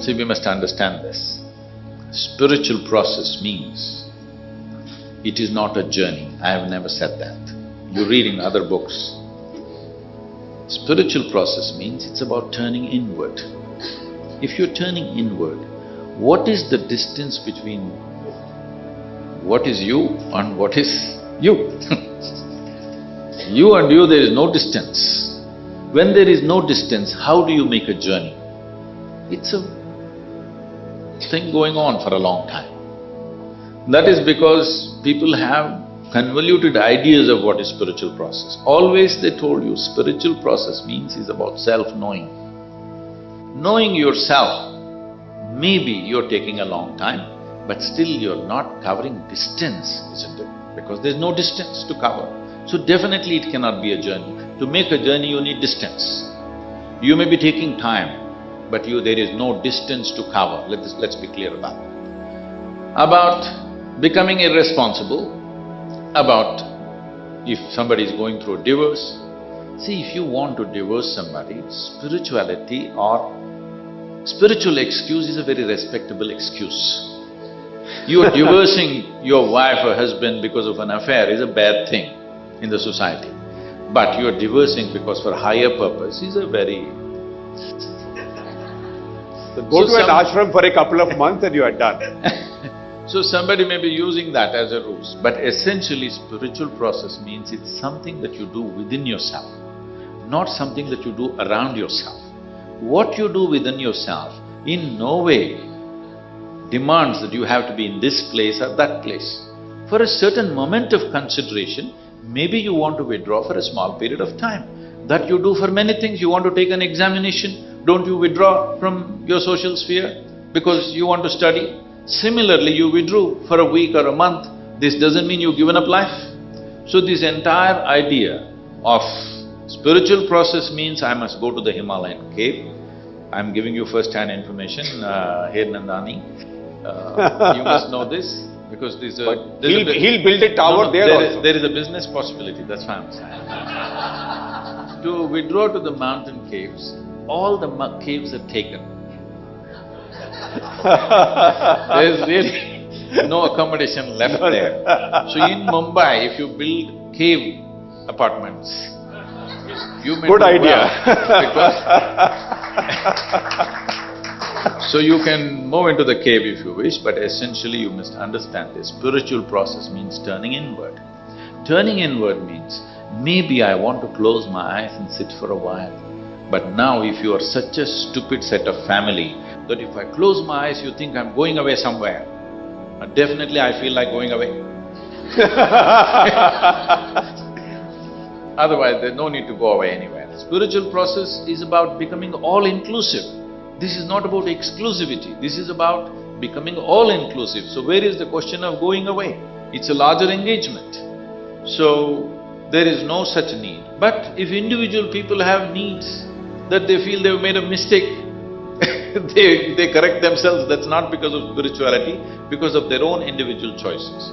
See, we must understand this. Spiritual process means it is not a journey. I have never said that. You read in other books. Spiritual process means it's about turning inward. If you're turning inward, what is the distance between what is you and what is you? You and you, there is no distance. When there is no distance, how do you make a journey? It's a thing going on for a long time. That is because people have convoluted ideas of what is spiritual process. Always they told you spiritual process means is about self-knowing. Knowing yourself, maybe you're taking a long time, but still you're not covering distance, isn't it? Because there's no distance to cover. So definitely it cannot be a journey. To make a journey, you need distance. You may be taking time, but there is no distance to cover. Let's be clear about that. About becoming irresponsible, about if somebody is going through a divorce. See, if you want to divorce somebody, spirituality or spiritual excuse is a very respectable excuse. You are divorcing your wife or husband because of an affair is a bad thing in the society. But you are divorcing because for higher purpose is a very… So go to an ashram for a couple of months and you are done. So somebody may be using that as a ruse, but essentially spiritual process means it's something that you do within yourself, not something that you do around yourself. What you do within yourself in no way demands that you have to be in this place or that place. For a certain moment of consideration, maybe you want to withdraw for a small period of time. That you do for many things. You want to take an examination, don't you withdraw from your social sphere because you want to study? Similarly, you withdrew for a week or a month, this doesn't mean you've given up life. So this entire idea of spiritual process means I must go to the Himalayan cave. I'm giving you first-hand information, Her Nandani. You must know this because he'll build a tower also. There is a business possibility, that's why I'm saying. To withdraw to the mountain caves, all the caves are taken. There's really no accommodation left there. So in Mumbai, if you build cave apartments, you may good do idea. Well so you can move into the cave if you wish, but essentially you must understand this. Spiritual process means turning inward. Turning inward means, maybe I want to close my eyes and sit for a while. But now if you are such a stupid set of family, that if I close my eyes, you think I'm going away somewhere. Definitely I feel like going away. Otherwise, there's no need to go away anywhere. Spiritual process is about becoming all-inclusive. This is not about exclusivity, this is about becoming all-inclusive. So where is the question of going away? It's a larger engagement. So there is no such need. But if individual people have needs, that they feel they've made a mistake, they correct themselves, that's not because of spirituality, because of their own individual choices.